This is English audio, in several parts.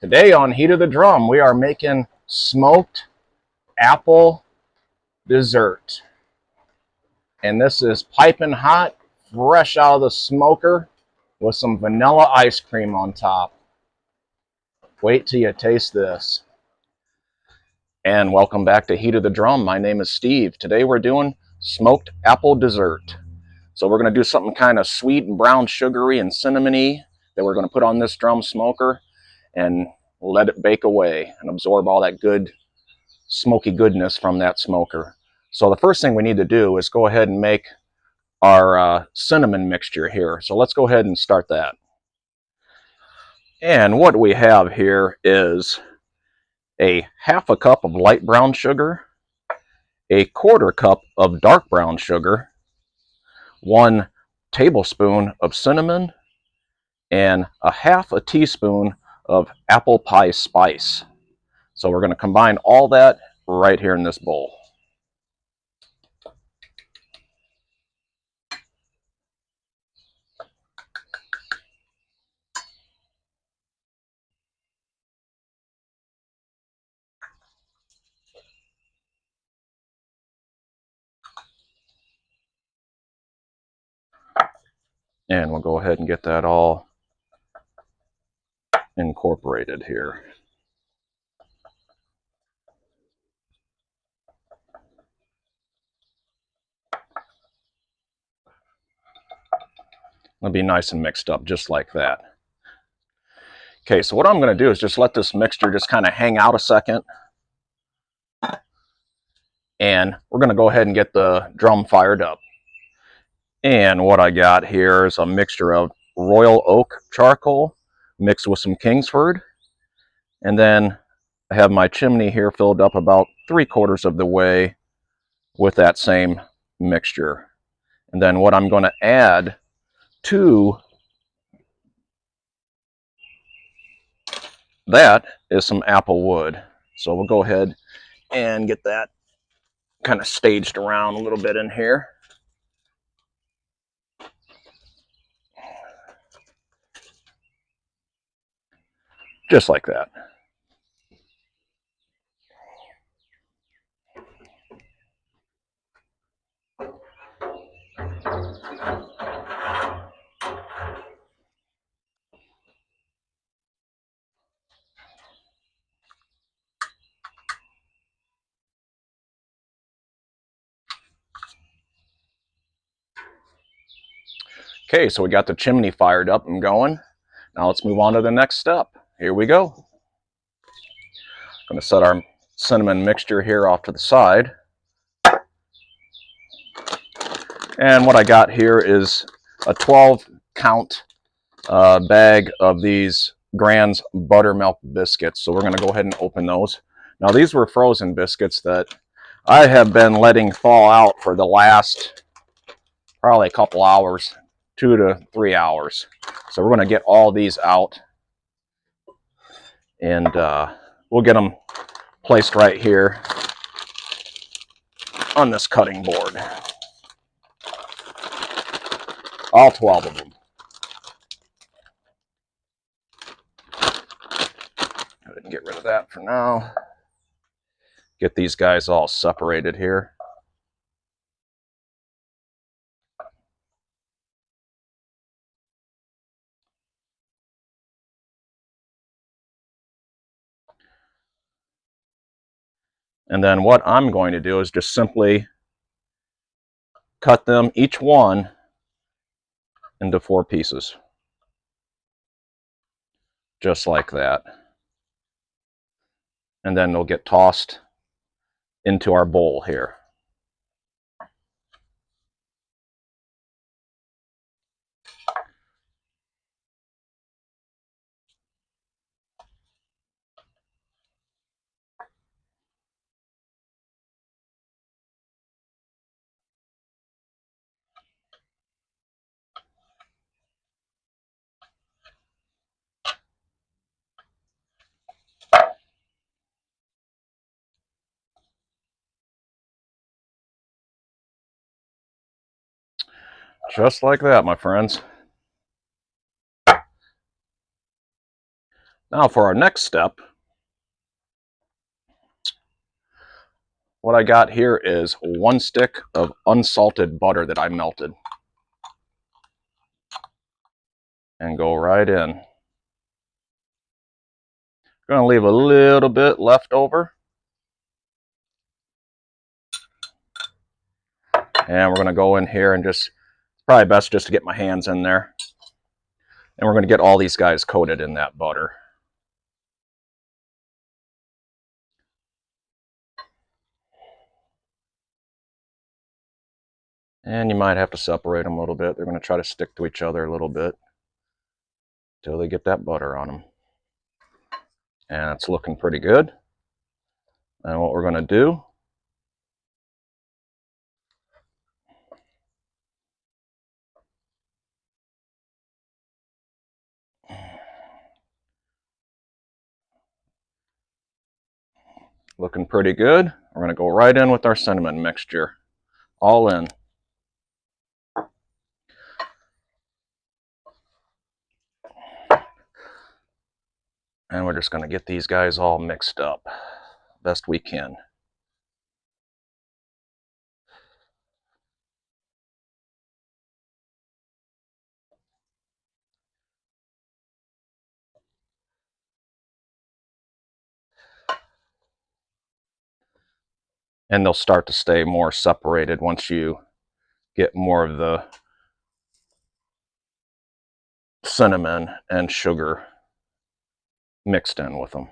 Today on Heat of the Drum, we are making smoked apple dessert. And this is piping hot, fresh out of the smoker with some vanilla ice cream on top. Wait till you taste this. And welcome back to Heat of the Drum. My name is Steve. Today we're doing smoked apple dessert. So we're going to do something kind of sweet and brown sugary and cinnamony that we're going to put on this drum smoker and let it bake away and absorb all that good smoky goodness from that smoker. So the first thing we need to do is go ahead and make our cinnamon mixture here. So let's go ahead and start that. And what we have here is a half a cup of light brown sugar, a quarter cup of dark brown sugar, 1 tablespoon of cinnamon, and a half a teaspoon of apple pie spice. So we're going to combine all that right here in this bowl. And we'll go ahead and get that all incorporated here. It'll be nice and mixed up just like that. Okay, so what I'm going to do is just let this mixture just kind of hang out a second. And we're going to go ahead and get the drum fired up. And what I got here is a mixture of royal oak charcoal mixed with some Kingsford. And then I have my chimney here filled up about 3/4 of the way with that same mixture. And then what I'm going to add to that is some apple wood. So we'll go ahead and get that kind of staged around a little bit in here. Just like that. Okay, so we got the chimney fired up and going. Now let's move on to the next step. Here we go. I'm going to set our cinnamon mixture here off to the side. And what I got here is a 12-count bag of these Grand's buttermilk biscuits. So we're going to go ahead and open those. Now these were frozen biscuits that I have been letting thaw out for the last probably a couple hours, 2 to 3 hours. So we're going to get all these out and we'll get them placed right here on this cutting board. All 12 of them. Go ahead and get rid of that for now. Get these guys all separated here. And then what I'm going to do is just simply cut them, each one, into 4 pieces. Just like that. And then they'll get tossed into our bowl here. Just like that, my friends. Now for our next step, what I got here is 1 stick of unsalted butter that I melted. And go right in. I'm going to leave a little bit left over. And we're going to go in here and just, it's probably best just to get my hands in there. And we're going to get all these guys coated in that butter. And you might have to separate them a little bit. They're going to try to stick to each other a little bit until they get that butter on them. And it's looking pretty good. And what we're going to do, looking pretty good. We're going to go right in with our cinnamon mixture. All in. And we're just going to get these guys all mixed up best we can. And they'll start to stay more separated once you get more of the cinnamon and sugar mixed in with them.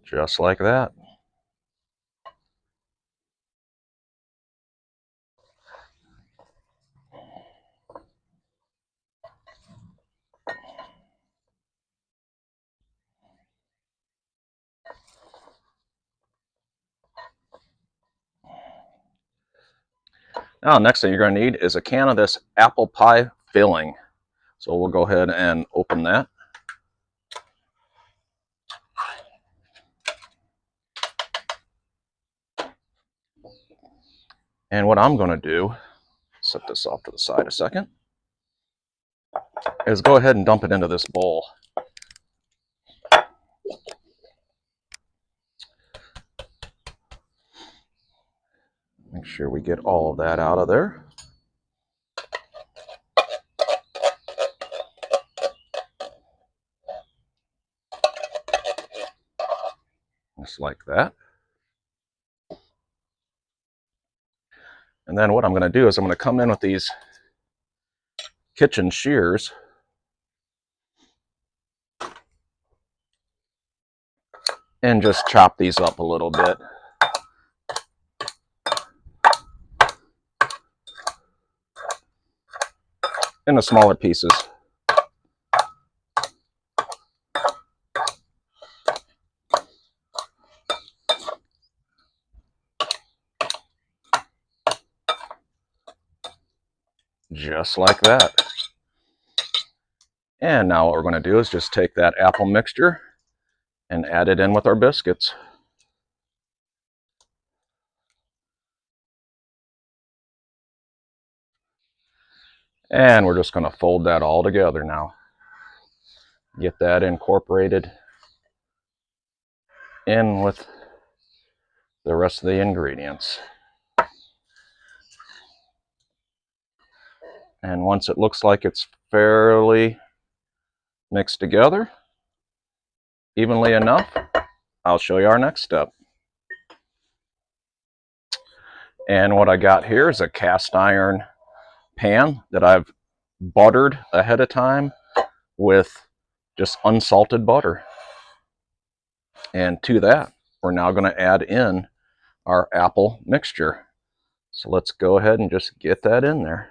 Just like that. Now, next thing you're going to need is a can of this apple pie filling. So we'll go ahead and open that. And what I'm going to do, set this off to the side a second, is go ahead and dump it into this bowl. Make sure we get all of that out of there. Just like that. And then what I'm going to do is I'm going to come in with these kitchen shears and just chop these up a little bit. Into smaller pieces. Just like that. And now what we're going to do is just take that apple mixture and add it in with our biscuits. And we're just going to fold that all together now. Get that incorporated in with the rest of the ingredients. And once it looks like it's fairly mixed together, evenly enough, I'll show you our next step. And what I got here is a cast iron pan that I've buttered ahead of time with just unsalted butter. And to that, we're now going to add in our apple mixture. So let's go ahead and just get that in there.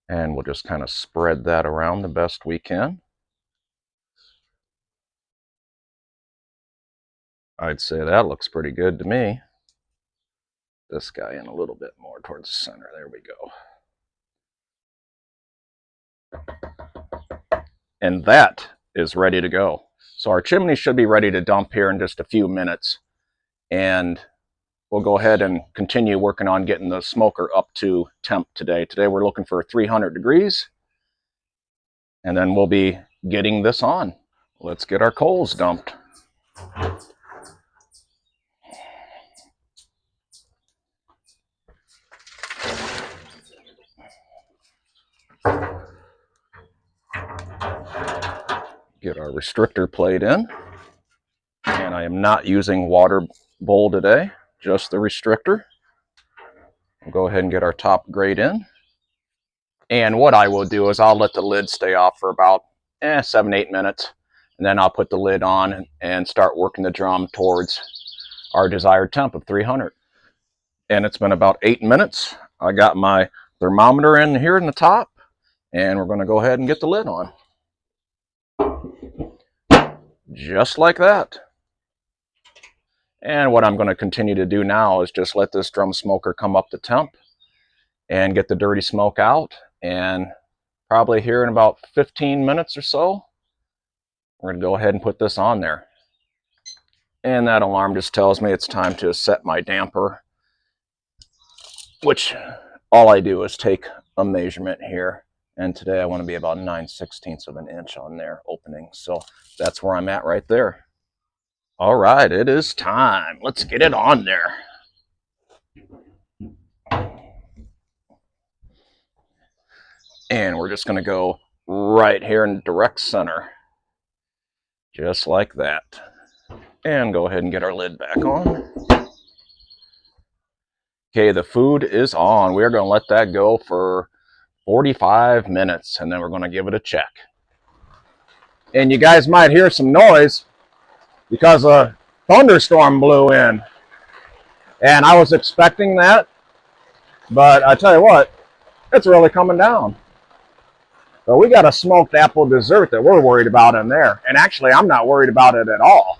And we'll just kind of spread that around the best we can. I'd say that looks pretty good to me. this guy in a little bit more towards the center. There we go. And that is ready to go. So our chimney should be ready to dump here in just a few minutes. And we'll go ahead and continue working on getting the smoker up to temp today. Today we're looking for 300 degrees. And then we'll be getting this on. Let's get our coals dumped. Get our restrictor plate in. And I am not using water bowl today, just the restrictor. We'll go ahead and get our top grate in. And what I will do is I'll let the lid stay off for about 7-8 minutes. And then I'll put the lid on and start working the drum towards our desired temp of 300. And it's been about 8 minutes. I got my thermometer in here in the top. And we're going to go ahead and get the lid on. Just like that. And what I'm going to continue to do now is just let this drum smoker come up to temp and get the dirty smoke out. And probably here in about 15 minutes or so, we're going to go ahead and put this on there. And that alarm just tells me it's time to set my damper, which all I do is take a measurement here. And today I want to be about 9/16 of an inch on there opening. So that's where I'm at right there. All right, it is time. Let's get it on there. And we're just going to go right here in direct center. Just like that. And go ahead and get our lid back on. Okay, the food is on. We're going to let that go for 45 minutes, and then we're going to give it a check. And you guys might hear some noise because a thunderstorm blew in. And I was expecting that, but I tell you what, it's really coming down. So we got a smoked apple dessert that we're worried about in there. And actually, I'm not worried about it at all.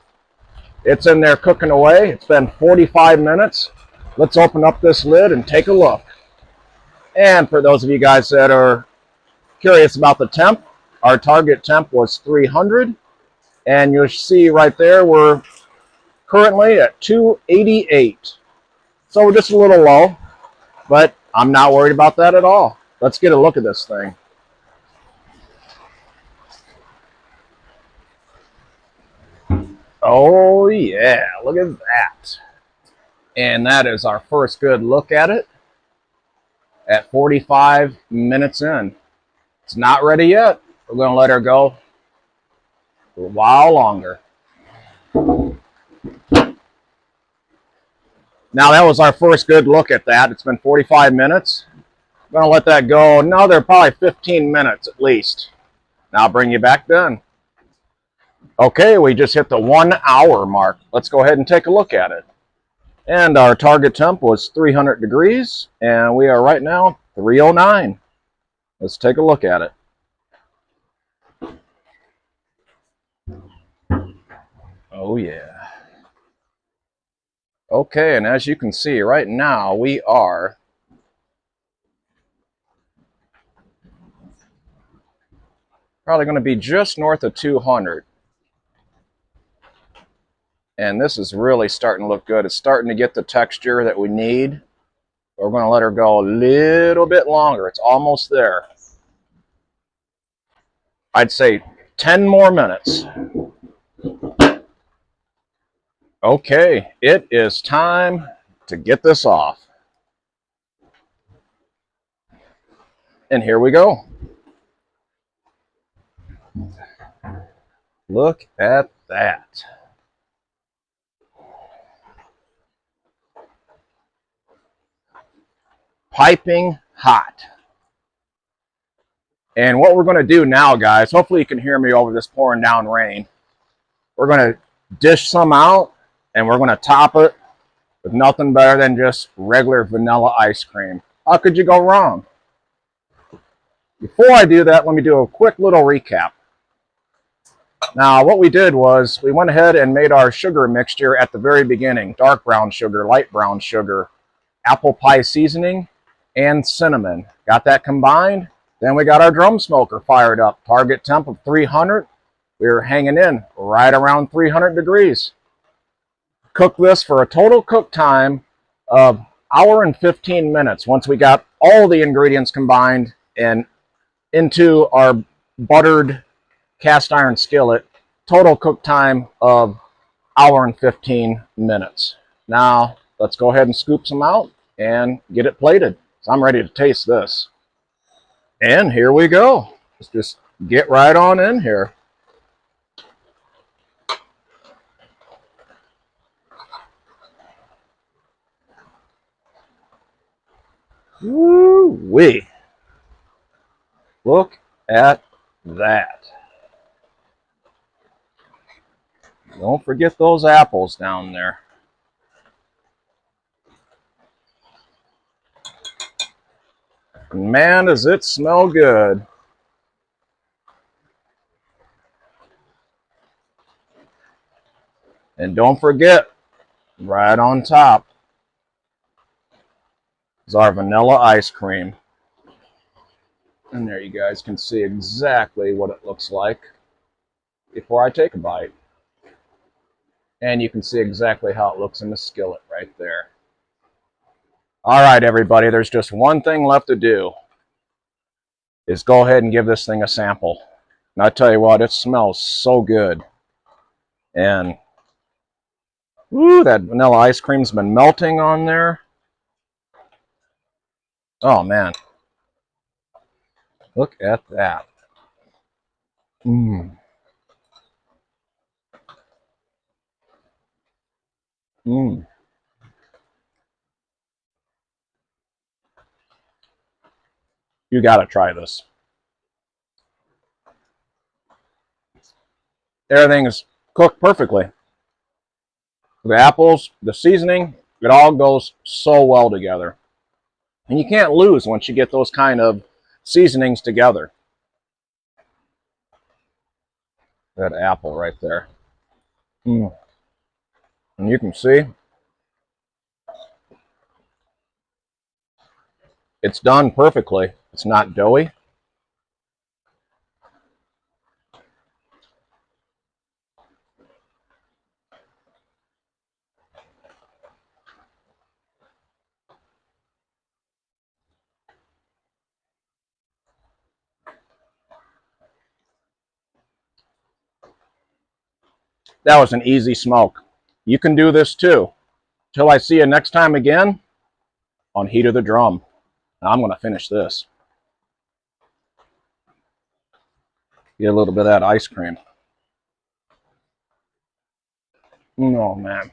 It's in there cooking away. It's been 45 minutes. Let's open up this lid and take a look. And for those of you guys that are curious about the temp, our target temp was 300. And you'll see right there, we're currently at 288. So we're just a little low, but I'm not worried about that at all. Let's get a look at this thing. Oh yeah, look at that. And that is our first good look at it at 45 minutes in. It's not ready yet. We're going to let her go for a while longer. Now that was our first good look at that. It's been 45 minutes. I'm going to let that go another probably 15 minutes at least. Now I'll bring you back then. Okay, we just hit the 1 hour mark. Let's go ahead and take a look at it. And our target temp was 300 degrees, and we are right now 309. Let's take a look at it. Oh yeah. Okay, and as you can see right now, we are probably going to be just north of 200. And this is really starting to look good. It's starting to get the texture that we need. We're going to let her go a little bit longer. It's almost there. I'd say 10 more minutes. Okay, it is time to get this off. And here we go. Look at that. Piping hot. And what we're going to do now, guys, hopefully you can hear me over this pouring down rain. We're going to dish some out, and we're going to top it with nothing better than just regular vanilla ice cream. How could you go wrong? Before I do that, let me do a quick little recap. Now, what we did was we went ahead and made our sugar mixture at the very beginning. Dark brown sugar, light brown sugar, apple pie seasoning, and cinnamon. Got that combined. Then we got our drum smoker fired up. Target temp of 300. We're hanging in right around 300 degrees. Cook this for a total cook time of 1:15 once we got all the ingredients combined and into our buttered cast iron skillet. Total cook time of 1:15. Now let's go ahead and scoop some out and get it plated. So I'm ready to taste this. And here we go. Let's just get right on in here. Woo-wee. Look at that. Don't forget those apples down there. Man, does it smell good. And don't forget, right on top is our vanilla ice cream. And there you guys can see exactly what it looks like before I take a bite. And you can see exactly how it looks in the skillet right there. All right, everybody, there's just one thing left to do, is go ahead and give this thing a sample. And I tell you what, it smells so good. And ooh, that vanilla ice cream's been melting on there. Oh man, look at that. Mmm. Mmm. You gotta try this. Everything is cooked perfectly. The apples, the seasoning, it all goes so well together. And you can't lose once you get those kind of seasonings together. That apple right there. Mm. And you can see it's done perfectly. It's not doughy. That was an easy smoke. You can do this too. Till I see you next time again on Heat of the Drum. Now I'm going to finish this. Get a little bit of that ice cream. Oh man.